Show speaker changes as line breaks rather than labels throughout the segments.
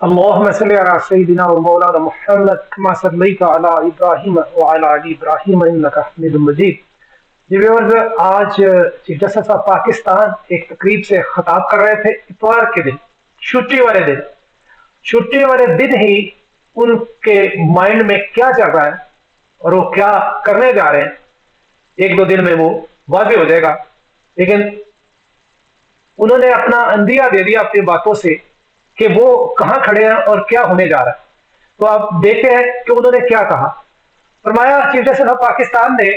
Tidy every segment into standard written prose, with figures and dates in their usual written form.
اللهم صل على سيدنا ومولانا محمد كما صليت على ابراہیم وعلى ال ابراہیم انك حمید مجید. جی ویورز، آج چیف جسٹس آف پاکستان ایک تقریب سے خطاب کر رہے تھے اتوار کے دن، چھٹی والے دن ہی ان کے مائنڈ میں کیا چل رہا ہے اور وہ کیا کرنے جا رہے ہیں ایک دو دن میں وہ واضح ہو جائے گا. لیکن انہوں نے اپنا اندیا دے دیا اپنی باتوں سے کہ وہ کہاں کھڑے ہیں اور کیا ہونے جا رہا ہے. تو آپ دیکھتے ہیں کہ انہوں نے کیا کہا. فرمایا چیف جسٹس آف پاکستان نے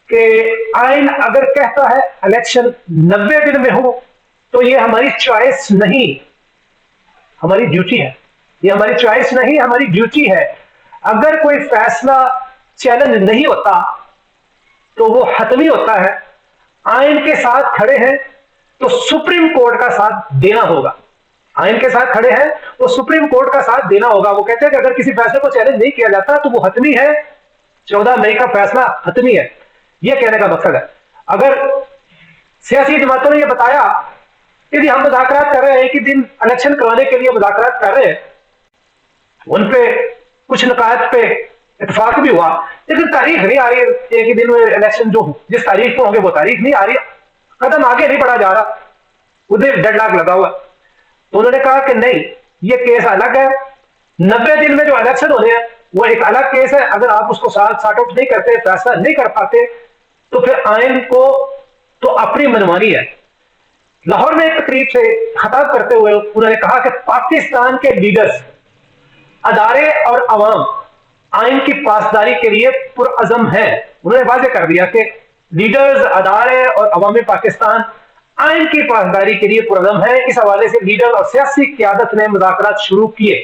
کہ آئین اگر کہتا ہے الیکشن 90 دن میں ہو تو یہ ہماری چوائس نہیں، ہماری ڈیوٹی ہے. یہ ہماری چوائس نہیں، ہماری ڈیوٹی ہے. اگر کوئی فیصلہ چیلنج نہیں ہوتا تو وہ حتمی ہوتا ہے. آئین کے ساتھ کھڑے ہیں تو سپریم کورٹ کا ساتھ دینا ہوگا. آئین کے ساتھ کھڑے ہیں تو سپریم کورٹ کا ساتھ دینا ہوگا. وہ کہتے ہیں کہ اگر کسی فیصلے کو چیلنج نہیں کیا جاتا تو وہ حتمی ہے. 14 مئی کا فیصلہ حتمی ہے، یہ کہنے کا مقصد ہے. اگر سیاسی جماعتوں نے یہ بتایا کہ جی ہم مذاکرات کر رہے ہیں کہ دن الیکشن کرانے کے لیے مذاکرات کر رہے ہیں، ان پہ کچھ نکات پہ اتفاق بھی ہوا، لیکن تاریخ نہیں آ رہی ایک ہی دن میں الیکشن جو جس تاریخ کو ہوں گے وہ تاریخ نہیں آ رہی، قدم آگے نہیں بڑھا جا رہا، ادھر ڈیڈ لاک لگا ہوا. تو انہوں نے کہا کہ نہیں، یہ کیس الگ ہے. 90 دن میں جو الیکشن ہونے ہیں وہ ایک الگ کیس ہے. اگر آپ اس کو سارٹ آؤٹ نہیں کرتے، فیصلہ نہیں کر پاتے، تو پھر آئین کو تو اپنی منمانی ہے. لاہور میں ایک تقریب سے خطاب کرتے ہوئے انہوں نے کہا کہ پاکستان کے لیڈرز، ادارے اور عوام آئین کی پاسداری کے لیے پرعزم ہیں. انہوں نے واضح کر دیا کہ لیڈرز، ادارے اور عوام پاکستان آئین کی پاسداری کے لیے پرعزم ہیں. اس حوالے سے لیڈر اور سیاسی قیادت نے مذاکرات شروع کیے.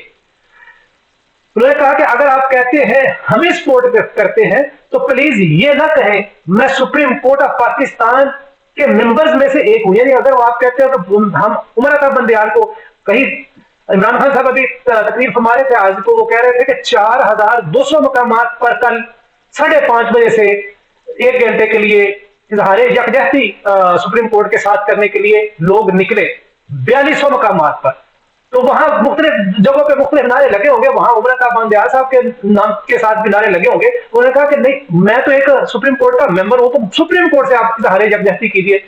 انہوں نے کہا کہ اگر آپ کہتے ہیں ہمیں سپورٹ کرتے ہیں تو پلیز یہ نہ کہیں میں سپریم کورٹ آف پاکستان کے ممبرز میں سے ایک ہوں. یعنی اگر وہ آپ کہتے ہیں تو ہم عمر عطا بندیال کو کہیں، عمران خان صاحب ابھی تقریر فرما رہے تھے آج، تو وہ کہہ رہے تھے کہ 4200 مقامات پر کل 5:30 بجے سے 1 گھنٹے کے لیے اظہار یکجہتی سپریم کورٹ کے ساتھ کرنے کے لیے لوگ نکلے 4200 مقامات پر. تو وہاں مختلف جگہوں پہ مختلف نعرے لگے ہوں گے، وہاں عمر عطا بندیال صاحب کے نام کے ساتھ بھی نعرے لگے ہوں گے. انہوں نے کہا کہ نہیں، میں تو ایک سپریم کورٹ کا ممبر ہوں، تو سپریم کورٹ سے آپ اظہار یکجہتی کیجیے.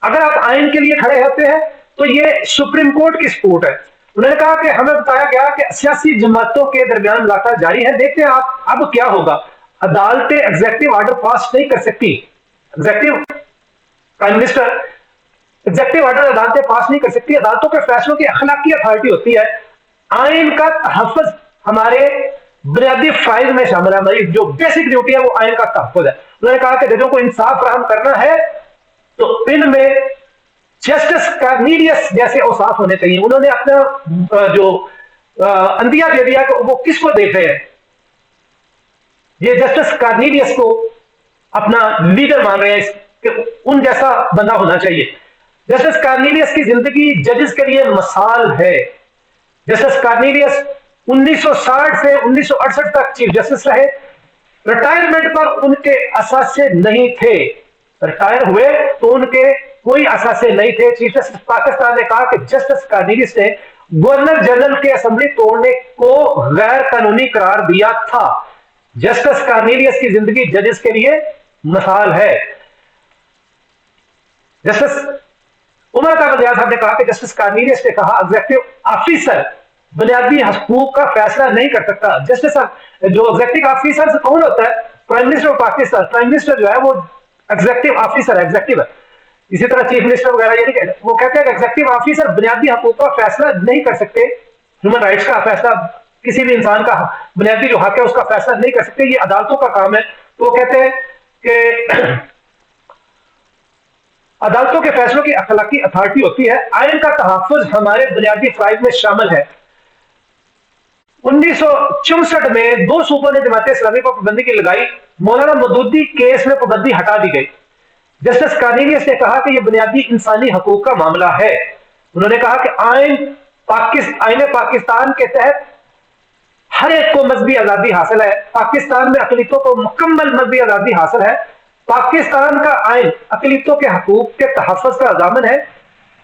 اگر آپ آئین کے لیے کھڑے ہوتے ہیں تو یہ سپریم کورٹ کی سپورٹ ہے. انہوں نے کہا کہ ہمیں بتایا گیا کہ سیاسی جماعتوں کے درمیان ملاقات جاری ہے. دیکھتے ہیں آپ اب کیا ہوگا. عدالتیں ایگزیکٹو آرڈر پاس نہیں کر سکتی. Executive prime minister executive order عدالتیں پاس نہیں کر سکتی. عدالتوں کے فیصلوں کی اخلاقی اتھارٹی ہوتی ہے. آئین کا تحفظ ہمارے بنیادی فرائض میں شامل ہے. ہماری جو بیسک ڈیوٹی ہے وہ آئین کا تحفظ ہے. انہوں نے کہا کہ ججوں کو انصاف فراہم کرنا ہے تو ان میں جسٹس کارنیلیس جیسے اوصاف ہونے چاہیے. انہوں نے اپنا جو اندیا دے دیا کہ وہ کس کو دیکھ رہے ہیں. یہ جسٹس کارنیلیس کو اپنا لیڈر مان رہے ہیں کہ ان جیسا بندہ ہونا چاہیے. جسٹس کارنیلیس کی زندگی ججز کے لیے مثال ہے. جسٹس کارنیلیس 1960 سے 1968 تک چیف جسٹس رہے. ریٹائرمنٹ پر ان کے اثاثے نہیں تھے. ریٹائر ہوئے تو ان کے کوئی اثاثے نہیں تھے. چیف جسٹس پاکستان نے کہا کہ جسٹس کارنیلیس نے گورنر جنرل کے اسمبلی توڑنے کو غیر قانونی قرار دیا تھا. جسٹس کارنیلیس کی زندگی ججز کے لیے مثال ہے. جسٹس عمر عطا بندیال صاحب نے کہا کہ جسٹس کارنیلیس نے کہا ایگزیکٹو آفیسر بنیادی حقوق کا فیصلہ نہیں کر سکتا. جسٹس جو ایگزیکٹو آفیسر کون ہوتا ہے؟ Prime minister of Pakistan. Prime minister جو ہے وہ ایگزیکٹو آفیسر ایگزیکٹو ہے. اسی طرح چیف منسٹر وغیرہ یہ نہیں کہتے. وہ کہتے ہیں کہ ایگزیکٹو آفیسر بنیادی حقوق کا فیصلہ نہیں کر سکتے. ہیومن رائٹس کا فیصلہ، کسی بھی انسان کا بنیادی جو حق ہے اس کا فیصلہ نہیں کر سکتے. یہ عدالتوں کا کام ہے. تو وہ کہتے ہیں کہ عدالتوں کے فیصلوں کی اخلاقی اتھارٹی ہوتی ہے. آئین کا تحفظ ہمارے بنیادی فرائض میں شامل ہے. 1964 میں 2 صوبوں نے جماعت اسلامی پر پابندی کی لگائی. مولانا مودودی کیس میں پابندی ہٹا دی گئی. جسٹس کارنیلیس نے کہا کہ یہ بنیادی انسانی حقوق کا معاملہ ہے. انہوں نے کہا کہ آئین پاکستان کے تحت ہر ایک کو مذہبی آزادی حاصل ہے. پاکستان میں اقلیتوں کو مکمل مذہبی آزادی حاصل ہے. پاکستان کا آئین اقلیتوں کے حقوق کے تحفظ کا ضامن ہے.